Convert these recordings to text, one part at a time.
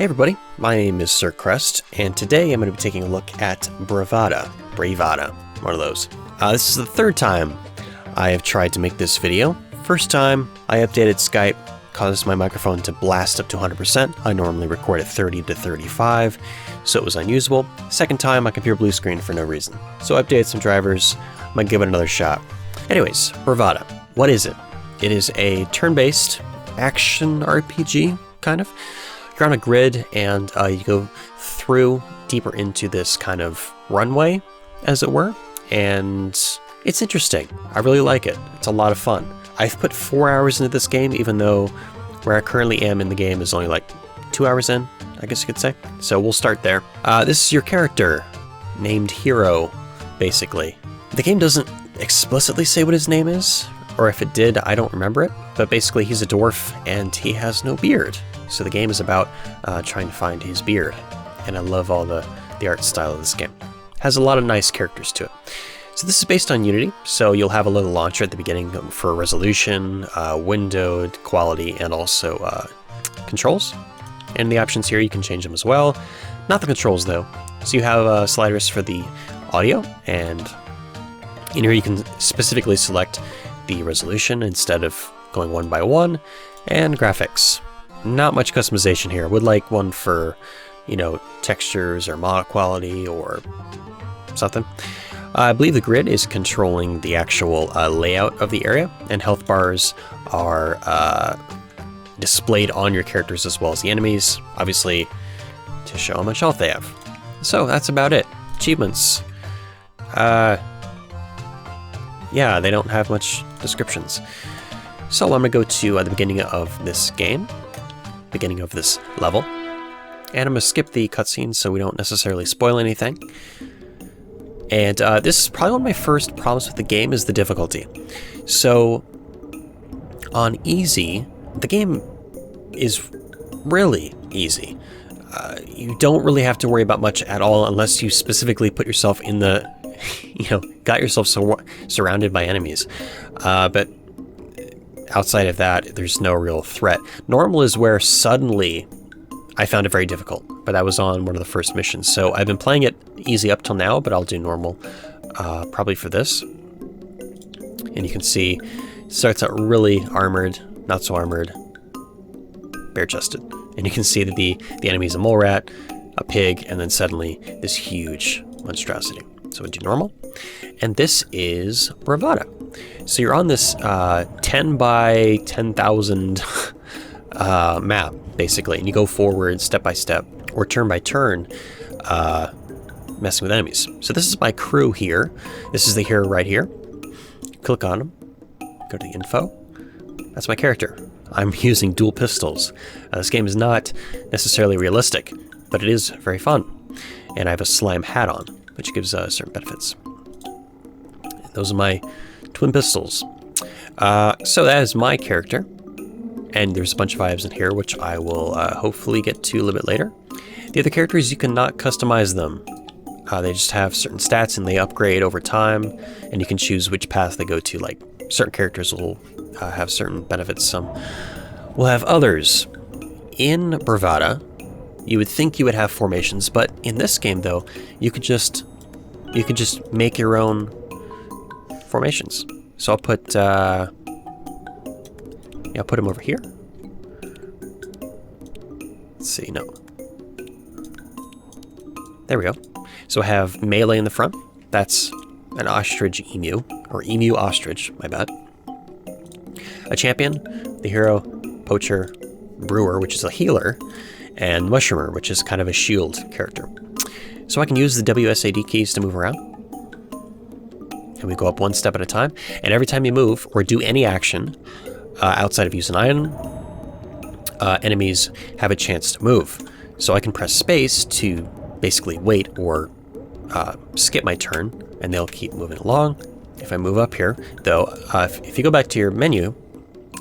Hey everybody, my name is SirCrest, and today I'm going to be taking a look at Bravada, one of those. This is the third time I have tried to make this video. First time, I updated Skype, caused my microphone to blast up to 100%. I normally record at 30 to 35, so it was unusable. Second time, my computer blue screen for no reason. So I updated some drivers, I'm going to give it another shot. Anyways, Bravada, what is it? It is a turn-based action RPG, kind of. You're on a grid and you go through deeper into this kind of runway, as it were, and it's interesting. I really like it. It's a lot of fun. I've put 4 hours into this game, even though where I currently am in the game is only like 2 hours in, I guess you could say. So we'll start there. This is your character, named Hero, basically. The game doesn't explicitly say what his name is, or if it did, I don't remember it, but basically he's a dwarf and he has no beard. So the game is about trying to find his beard, and I love all the art style of this game. Has a lot of nice characters to it. So this is based on Unity, so you'll have a little launcher at the beginning for resolution, windowed, quality, and also controls. And the options here, you can change them as well. Not the controls though. So you have sliders for the audio, and in here you can specifically select the resolution instead of going one by one, and graphics. Not much customization here. Would like one for, you know, textures or model quality or something. I believe the grid is controlling the actual layout of the area, and health bars are displayed on your characters as well as the enemies, obviously to show how much health they have. So that's about it. Achievements. Yeah, they don't have much descriptions. So I'm going to go to the beginning of this game. Beginning of this level, and I'm going to skip the cutscenes so we don't necessarily spoil anything. And this is probably one of my first problems with the game is the difficulty. So on easy, the game is really easy. You don't really have to worry about much at all unless you specifically put yourself in the, got yourself surrounded by enemies. But outside of that, there's no real threat. Normal is where suddenly I found it very difficult, but that was on one of the first missions. So I've been playing it easy up till now, but I'll do normal probably for this. And you can see it starts out really armored, not so armored, bare-chested. And you can see that the enemy is a mole rat, a pig, and then suddenly this huge monstrosity. So we do normal. And this is Bravada. So you're on this 10 by 10,000 map, basically, and you go forward step by step, or turn by turn, messing with enemies. So this is my crew here. This is the hero right here. Click on him, go to the info. That's my character. I'm using dual pistols. This game is not necessarily realistic, but it is very fun. And I have a slime hat on, which gives certain benefits. And those are my twin pistols. So that is my character, and there's a bunch of items in here which I will hopefully get to a little bit later. The other characters, you cannot customize them. They just have certain stats and they upgrade over time, and you can choose which path they go to. Like certain characters will have certain benefits, some will have others. In Bravada, you would think you would have formations, but in this game though, you could just make your own formations. So I'll put I'll put him over here. Let's see, no. There we go. So I have melee in the front. That's an ostrich emu, or emu ostrich, my bad. A champion, the hero, poacher, brewer, which is a healer, and mushroomer, which is kind of a shield character. So I can use the WSAD keys to move around. And we go up one step at a time, and every time you move or do any action outside of use an item, enemies have a chance to move. So I can press space to basically wait or skip my turn, and they'll keep moving along. If I move up here, though, if you go back to your menu,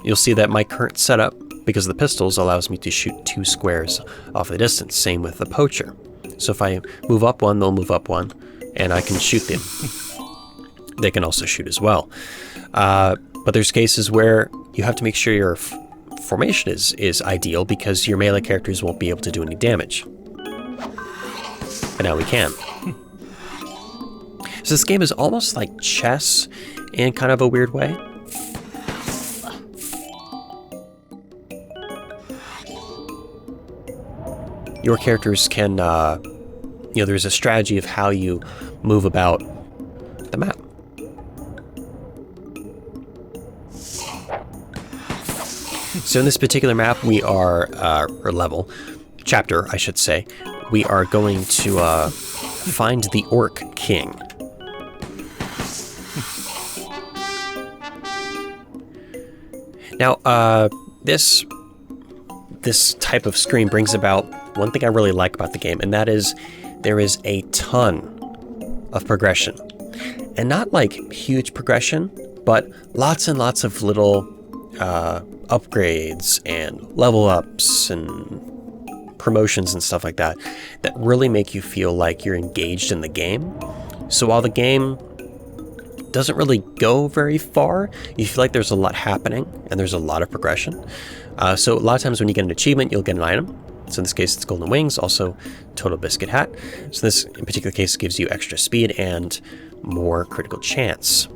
you'll see that my current setup, because of the pistols, allows me to shoot 2 squares off the distance. Same with the poacher. So if I move up one, they'll move up one, and I can shoot them. They can also shoot as well. But there's cases where you have to make sure you're formation is ideal because your melee characters won't be able to do any damage. But now we can. So this game is almost like chess in kind of a weird way. Your characters can, there's a strategy of how you move about the map. So in this particular map, we are, or level, chapter, I should say, we are going to find the Orc King. Now, this type of screen brings about one thing I really like about the game, and that is there is a ton of progression. And not like huge progression, but lots and lots of little upgrades and level ups and promotions and stuff like that that really make you feel like you're engaged in the game. So while the game doesn't really go very far, you feel like there's a lot happening and there's a lot of progression. So a lot of times when you get an achievement, you'll get an item. So in this case, it's Golden Wings, also Total Biscuit Hat. So this, in particular case, gives you extra speed and more critical chance.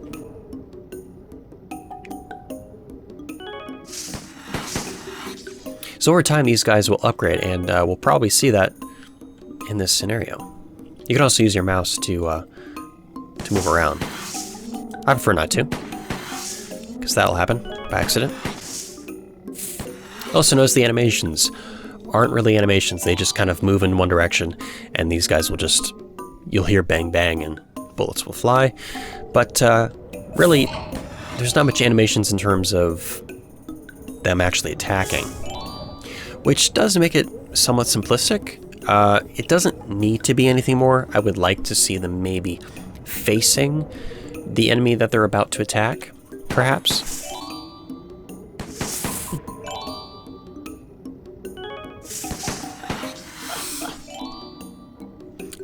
So over time, these guys will upgrade, and we'll probably see that in this scenario. You can also use your mouse to move around. I prefer not to, because that'll happen by accident. Also notice the animations aren't really animations, they just kind of move in one direction, and these guys will just, you'll hear bang bang and bullets will fly. But really, there's not much animations in terms of them actually attacking, which does make it somewhat simplistic. It doesn't need to be anything more. I would like to see them maybe facing the enemy that they're about to attack, perhaps.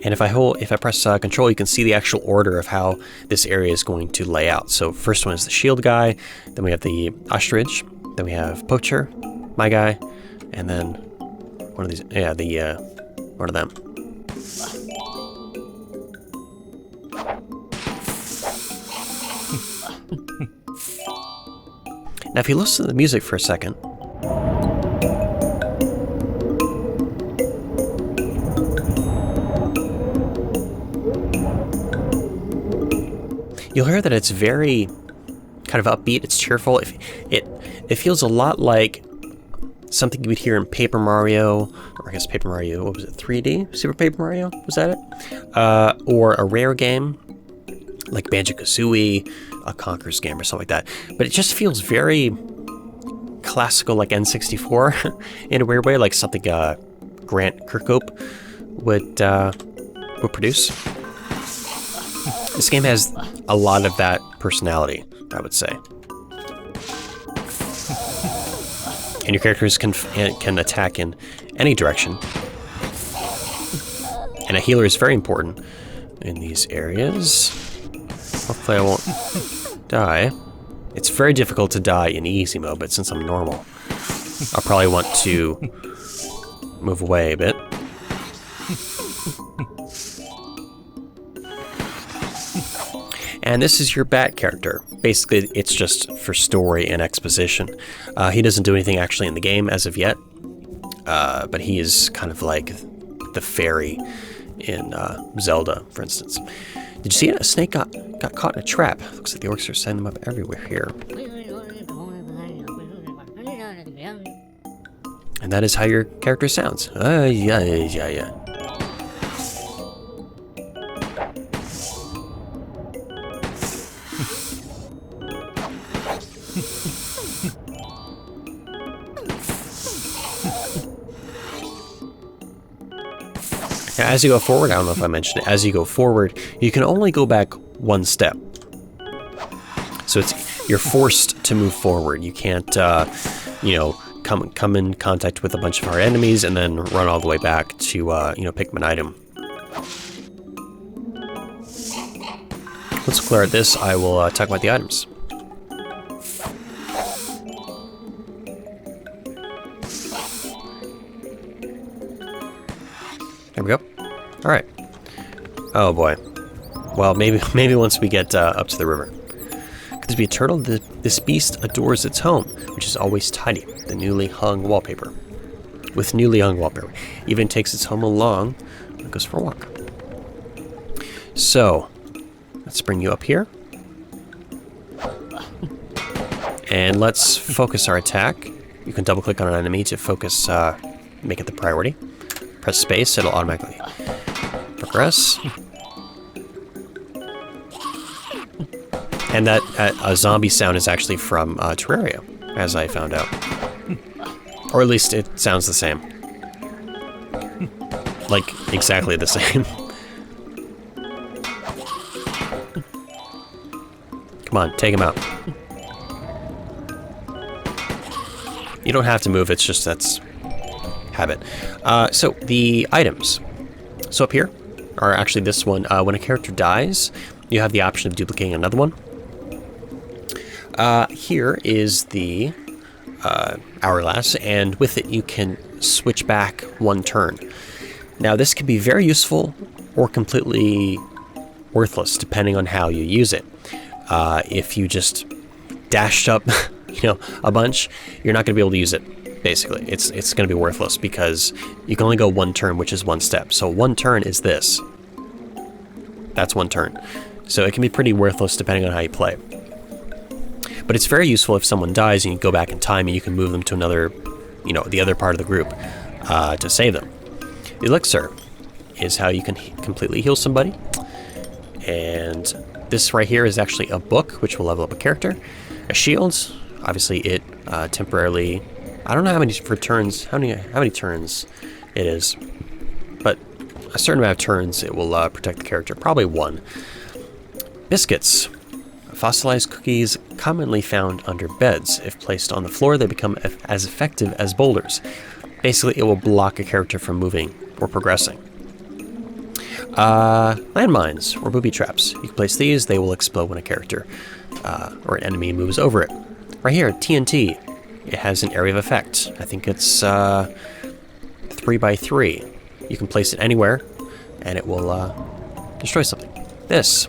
And if I press control, you can see the actual order of how this area is going to lay out. So first one is the shield guy, then we have the ostrich, then we have poacher, my guy, and then one of these, yeah, one of them. Now if you listen to the music for a second, you'll hear that it's very kind of upbeat, it's cheerful. It feels a lot like something you would hear in Paper Mario, or I guess Paper Mario, what was it, 3D? Super Paper Mario, was that it? Or a Rare game, like Banjo-Kazooie, a Conker's game, or something like that. But it just feels very classical, like N64, in a weird way, like something Grant Kirkhope would produce. This game has a lot of that personality, I would say. And your characters can attack in any direction. And a healer is very important in these areas. Hopefully I won't die. It's very difficult to die in easy mode, but since I'm normal, I'll probably want to move away a bit. And this is your bat character. Basically, it's just for story and exposition. He doesn't do anything actually in the game as of yet, but he is kind of like the fairy in Zelda, for instance. Did you see it? A snake got caught in a trap. Looks like the orcs are setting them up everywhere here. And that is how your character sounds. Yeah. Now, as you go forward, I don't know if I mentioned it, as you go forward, you can only go back one step. So you're forced to move forward. You can't, come in contact with a bunch of hard enemies and then run all the way back to, pick an item. Let's clear out this. I will talk about the items. There we go. All right. Oh boy. Well, maybe once we get up to the river. Could this be a turtle? This beast adores its home, which is always tidy. The newly hung wallpaper. With newly hung wallpaper. Even takes its home along when it goes for a walk. So, let's bring you up here. And let's focus our attack. You can double click on an enemy to focus, make it the priority. Press space, it'll automatically progress. And that a zombie sound is actually from Terraria, as I found out. Or at least it sounds the same. Like, exactly the same. Come on, take him out. You don't have to move, it's just that's habit. So, the items. So up here are actually this one. When a character dies, you have the option of duplicating another one. Here is the hourglass, and with it you can switch back one turn. Now this can be very useful or completely worthless depending on how you use it. If you just dashed up a bunch, you're not going to be able to use it, basically. It's going to be worthless because you can only go one turn, which is one step. So one turn is this. That's one turn. So it can be pretty worthless depending on how you play. But it's very useful if someone dies and you go back in time and you can move them to another, the other part of the group to save them. The elixir is how you can completely heal somebody. And this right here is actually a book, which will level up a character. A shield, obviously it temporarily, I don't know how many turns it is, but a certain amount of turns it will protect the character, probably one. Biscuits. Fossilized cookies commonly found under beds. If placed on the floor, they become as effective as boulders. Basically, it will block a character from moving or progressing. Landmines or booby traps. You can place these, they will explode when a character or an enemy moves over it. Right here, TNT. It has an area of effect. I think it's 3x3. You can place it anywhere, and it will destroy something. This.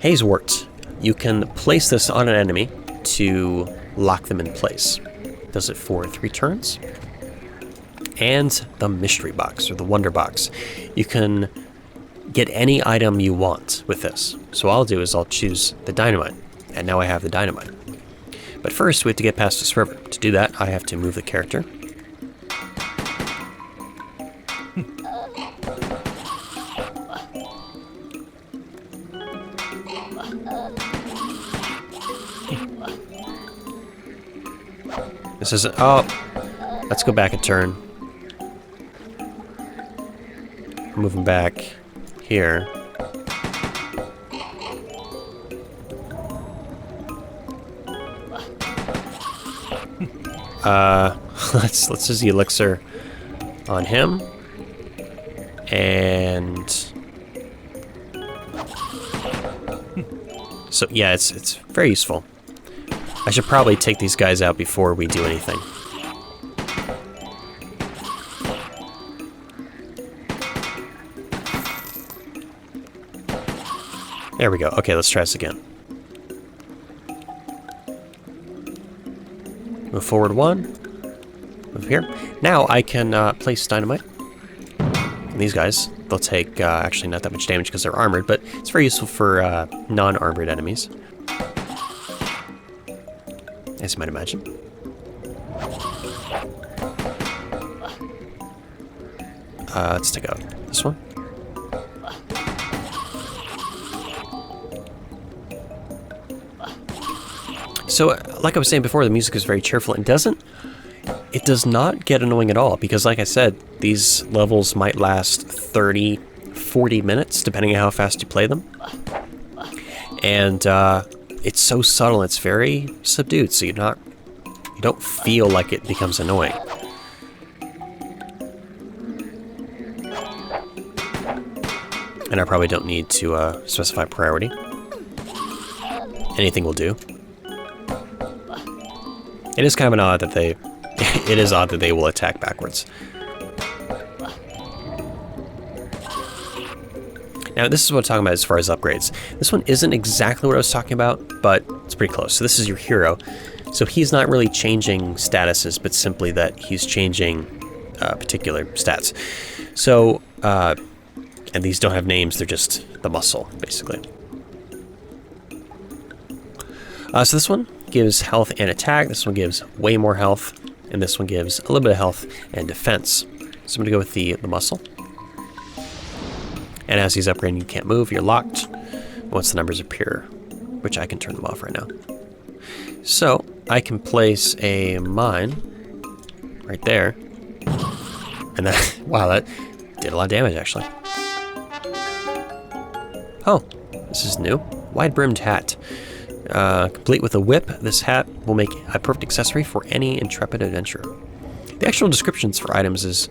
Hazewort. You can place this on an enemy to lock them in place. Does it for 3 turns. And the mystery box, or the wonder box. You can get any item you want with this. So all I'll do is I'll choose the dynamite. And now I have the dynamite. But first we have to get past this river. To do that, I have to move the character. This isn't... Oh! Let's go back a turn. Moving back here. Let's use the elixir on him. And... So, yeah, it's very useful. I should probably take these guys out before we do anything. There we go. Okay, let's try this again. Move forward 1. Move here. Now I can place dynamite. And these guys, they'll take actually not that much damage because they're armored, but it's very useful for non-armored enemies. As you might imagine. Let's take out this one. So, like I was saying before, the music is very cheerful. It does not get annoying at all, because like I said, these levels might last 30, 40 minutes, depending on how fast you play them. And it's so subtle, it's very subdued, so you don't feel like it becomes annoying. And I probably don't need to specify priority. Anything will do. It is kind of an odd that it is odd that they will attack backwards. Now, this is what I'm talking about as far as upgrades. This one isn't exactly what I was talking about, but it's pretty close. So this is your hero. So he's not really changing statuses, but simply that he's changing particular stats. So, and these don't have names, they're just the muscle, basically. So this one gives health and attack, this one gives way more health, and this one gives a little bit of health and defense. So I'm going to go with the muscle. And as he's upgrading, you can't move, you're locked once the numbers appear, which I can turn them off right now. So I can place a mine right there. And that, wow, that did a lot of damage actually. Oh, this is new. Wide-brimmed hat. Complete with a whip, this hat will make a perfect accessory for any intrepid adventurer. The actual descriptions for items is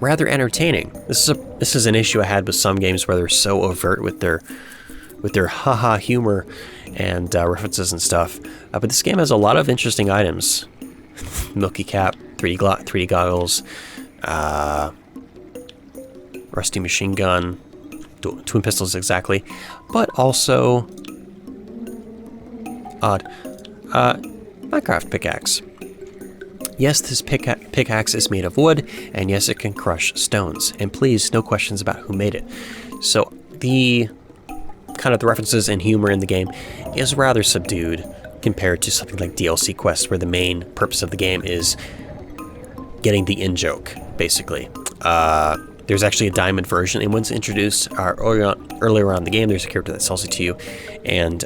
rather entertaining. This is an issue I had with some games where they're so overt with their haha humor and references and stuff. But this game has a lot of interesting items. Milky cap, 3D goggles, rusty machine gun, twin pistols exactly, but also odd Minecraft pickaxe. Yes, this pickaxe is made of wood, and yes, it can crush stones. And please, no questions about who made it. So the kind of the references and humor in the game is rather subdued compared to something like DLC Quest, where the main purpose of the game is getting the in-joke, basically. There's actually a diamond version, and once introduced earlier on in the game, there's a character that sells it to you, and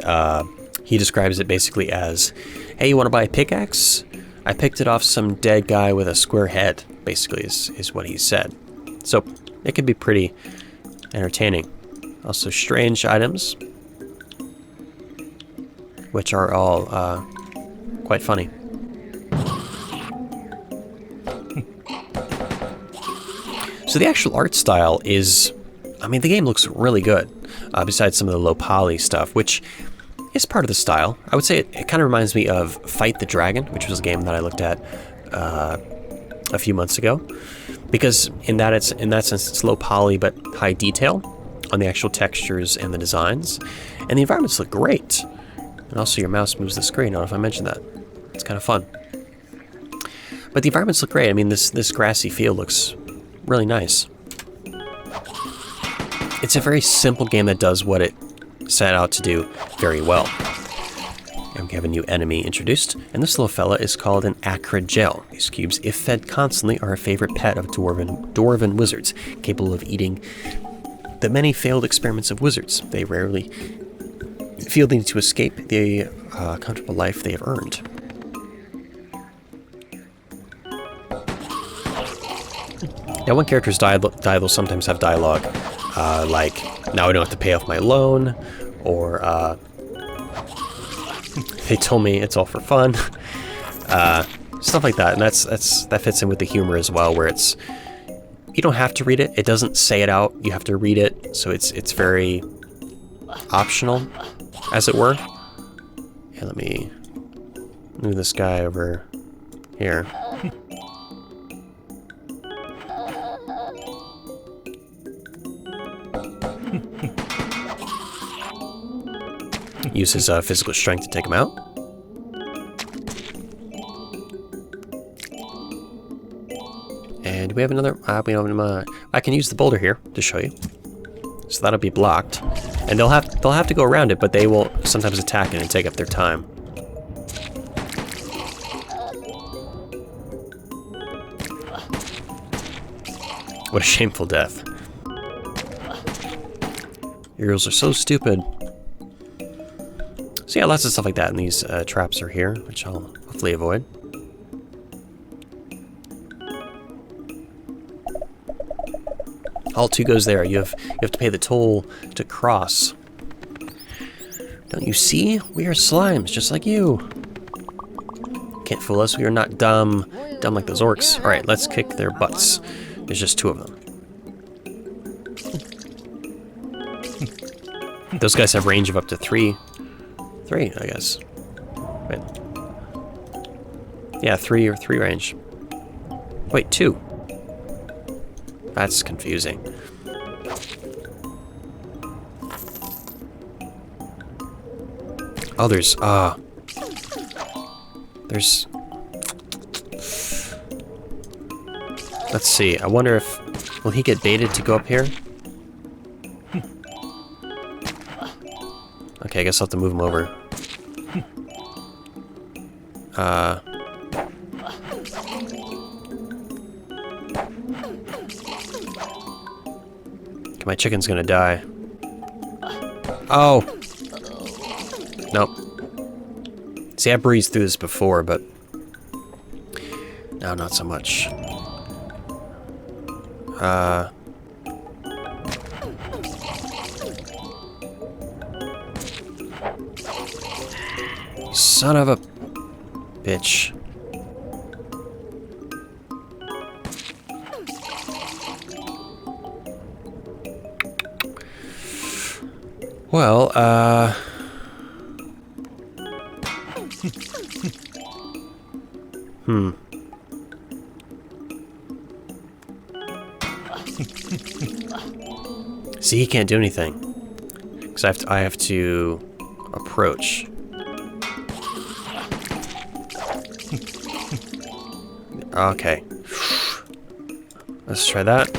he describes it basically as, hey, you want to buy a pickaxe? I picked it off some dead guy with a square head, basically, is what he said. So it could be pretty entertaining. Also strange items, which are all quite funny. So the actual art style is, I mean, the game looks really good, besides some of the low poly stuff, which is part of the style. I would say it kind of reminds me of Fight the Dragon, which was a game that I looked at a few months ago, because in that sense it's low poly but high detail on the actual textures and the designs, and the environments look great. And also your mouse moves the screen. I don't know if I mentioned that. It's kind of fun. But the environments look great. I mean, this grassy field looks really nice. It's a very simple game that does what it set out to do very well. And we have a new enemy introduced, and this little fella is called an acrid gel. These cubes, if fed constantly, are a favorite pet of dwarven wizards, capable of eating the many failed experiments of wizards. They rarely feel the need to escape the comfortable life they have earned. Now, one character's dialogue will sometimes have dialogue like, now I don't have to pay off my loan, or they told me it's all for fun, stuff like that. And that fits in with the humor as well, where it's, you don't have to read it. It doesn't say it out. You have to read it, so it's very optional, as it were. Yeah, let me move this guy over here. Use his physical strength to take him out. And we have another. I can use the boulder here to show you. So that'll be blocked, and they'll have to go around it, but they will sometimes attack it and take up their time. What a shameful death. Heroes are so stupid. So yeah, lots of stuff like that, and these traps are here, which I'll hopefully avoid. Alt 2 goes there. You have to pay the toll to cross. Don't you see? We are slimes, just like you. Can't fool us. We are not dumb like those orcs. All right, let's kick their butts. There's just 2 of them. Those guys have range of up to 3, I guess. Wait. Yeah, 3 range. Wait, 2. That's confusing. Oh, there's let's see. I wonder if will he get baited to go up here? Okay, I guess I'll have to move him over. Okay, my chicken's gonna die. Oh! Nope. See, I breezed through this before, but now not so much. Son of a bitch. Well, See, he can't do anything. Because I have to approach. Okay. Let's try that.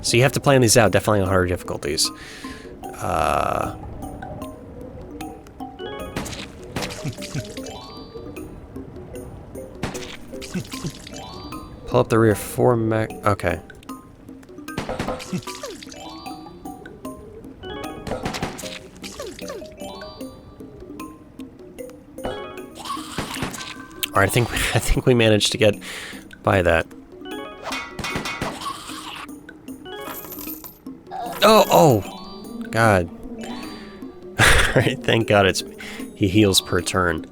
So you have to plan these out, definitely on harder difficulties. Pull up the rear 4 mech. Okay. Alright, I think we managed to get by that. Oh! God. Alright, thank God he heals per turn.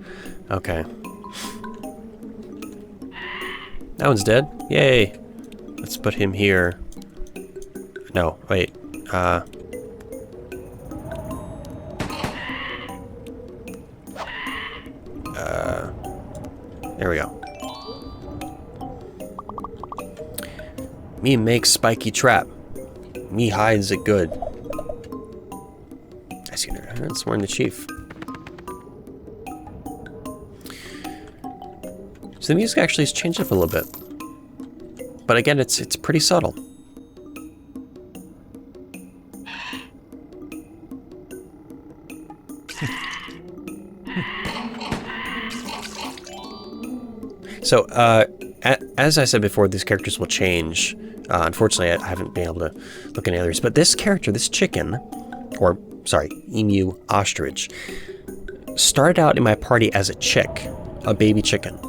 Okay. That one's dead. Yay! Let's put him here. No, wait. There we go. Me makes spiky trap. Me hides it good. I see there. That's more in the chief. So the music actually has changed up a little bit. But again, it's pretty subtle. So, as I said before, these characters will change. Unfortunately, I haven't been able to look at any others. But this character, this chicken, or, sorry, emu ostrich, started out in my party as a chick, a baby chicken.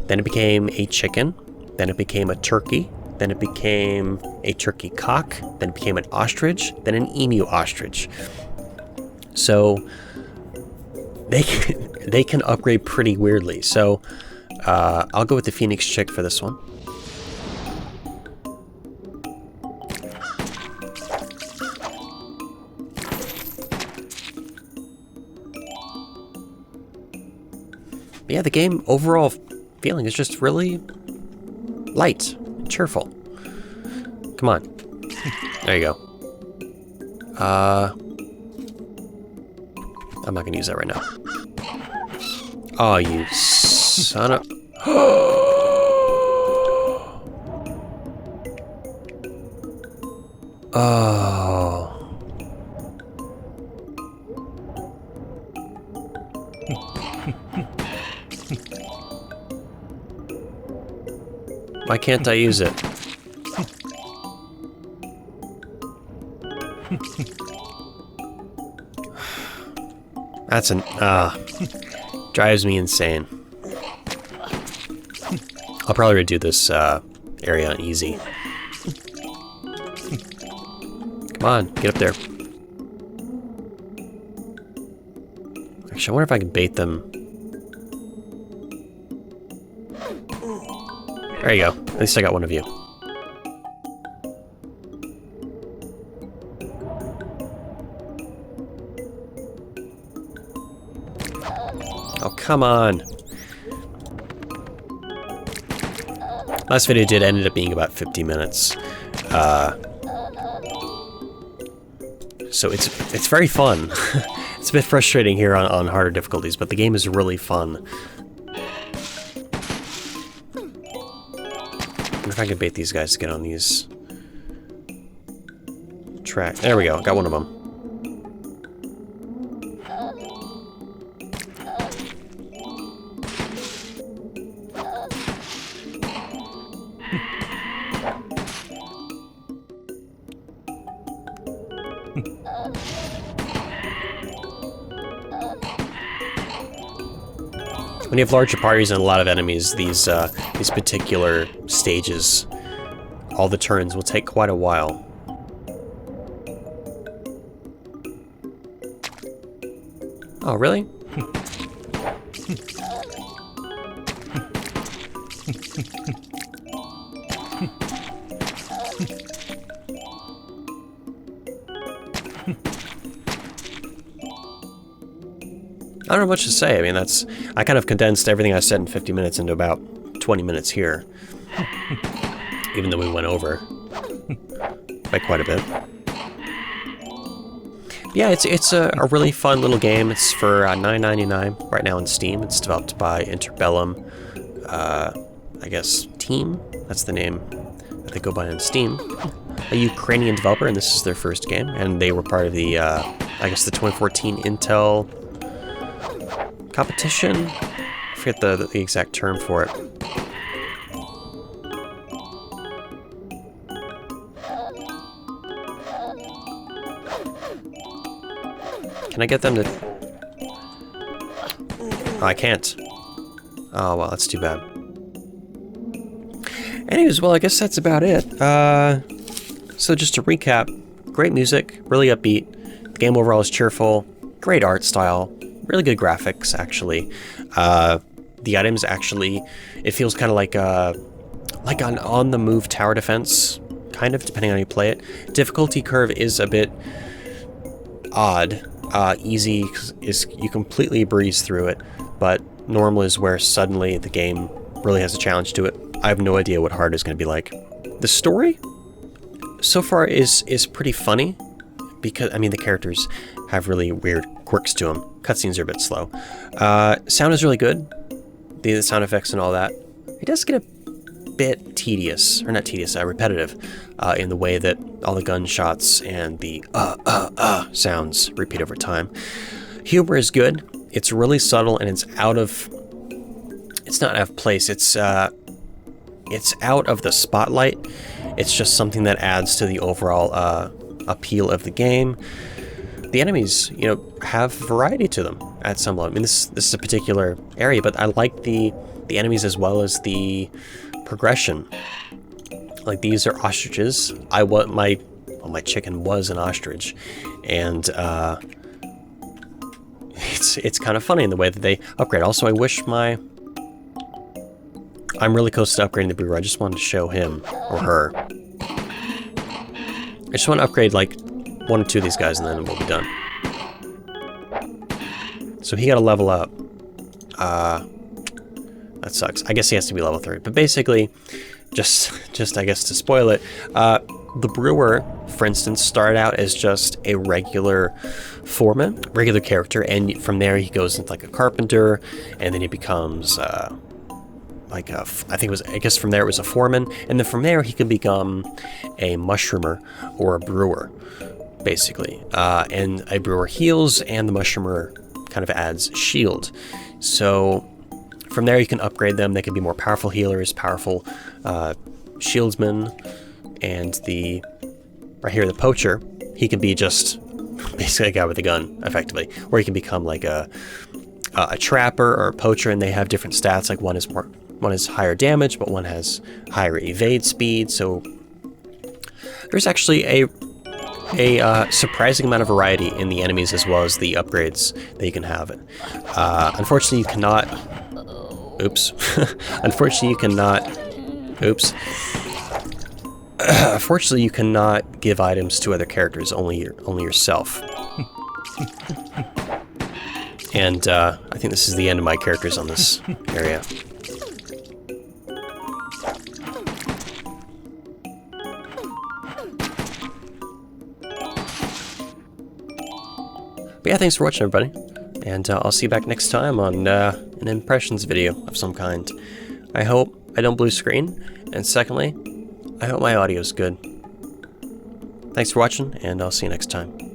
Then it became a chicken. Then it became a turkey. Then it became a turkey cock. Then it became an ostrich. Then an emu ostrich. So, they can upgrade pretty weirdly. So, I'll go with the Phoenix chick for this one. But yeah, the game overall feeling is just really light, cheerful. Come on. There you go. I'm not gonna use that right now. Oh, you son of... Oh. Why can't I use it? That's an... drives me insane. I'll probably redo this area on easy. Come on, get up there. Actually, I wonder if I can bait them. There you go. At least I got one of you. Oh, come on. Last video ended up being about 50 minutes. So it's very fun. It's a bit frustrating here on harder difficulties, but the game is really fun. I wonder if I can bait these guys to get on these tracks. There we go, got one of them. When you have larger parties and a lot of enemies, these particular stages, all the turns will take quite a while. Oh, really? I don't know much to say. I mean, I kind of condensed everything I said in 50 minutes into about 20 minutes here. Even though we went over by quite a bit. Yeah, it's a really fun little game. It's for $9.99 right now on Steam. It's developed by Interbellum, I guess, Team. That's the name that they go by on Steam. A Ukrainian developer, and this is their first game. And they were part of the, I guess, the 2014 Intel competition. I forget the exact term for it. Can I get them to... Oh, I can't. Oh, well, that's too bad. Anyways, well, I guess that's about it. So just to recap, great music, really upbeat. The game overall is cheerful, great art style, really good graphics, actually. The items actually, it feels kind of like an on-the-move tower defense, kind of, depending on how you play it. Difficulty curve is a bit odd. Easy is you completely breeze through it, but normal is where suddenly the game really has a challenge to it. I have no idea what hard is going to be like. The story so far is pretty funny, because, I mean, the characters have really weird quirks to them. Cutscenes are a bit slow. Sound is really good. The sound effects and all that. It does get a bit tedious, or not tedious, repetitive, in the way that all the gunshots and the sounds repeat over time. Humor is good. It's really subtle, and it's not out of place. It's out of the spotlight. It's just something that adds to the overall appeal of the game. The enemies, you know, have variety to them at some level. I mean, this is a particular area, but I like the enemies as well as the progression. Like, these are ostriches. My chicken was an ostrich, and it's kind of funny in the way that they upgrade. Also, I wish I'm really close to upgrading the brewer. I just wanted to show him or her. I just want to upgrade like 1 or 2 of these guys, and then we'll be done. So he got to level up. That sucks. I guess he has to be level 3. But basically, just I guess to spoil it, the brewer, for instance, started out as just a regular foreman, regular character, and from there he goes into like a carpenter, and then he becomes I guess from there it was a foreman, and then from there he could become a mushroomer or a brewer, basically. And a brewer heals, and the mushroomer kind of adds shield. So from there you can upgrade them. They can be more powerful healers, powerful shieldsmen, and right here the poacher, he can be just basically a guy with a gun, effectively, or he can become like a trapper or a poacher, and they have different stats. Like one is higher damage, but one has higher evade speed. So there's actually a surprising amount of variety in the enemies as well as the upgrades that you can have. Unfortunately, you cannot. Oops. Unfortunately, you cannot. Oops. Unfortunately, you cannot give items to other characters. Only yourself. And I think this is the end of my characters on this area. But yeah, thanks for watching, everybody. And I'll see you back next time on an impressions video of some kind. I hope I don't blue screen. And secondly, I hope my audio's good. Thanks for watching, and I'll see you next time.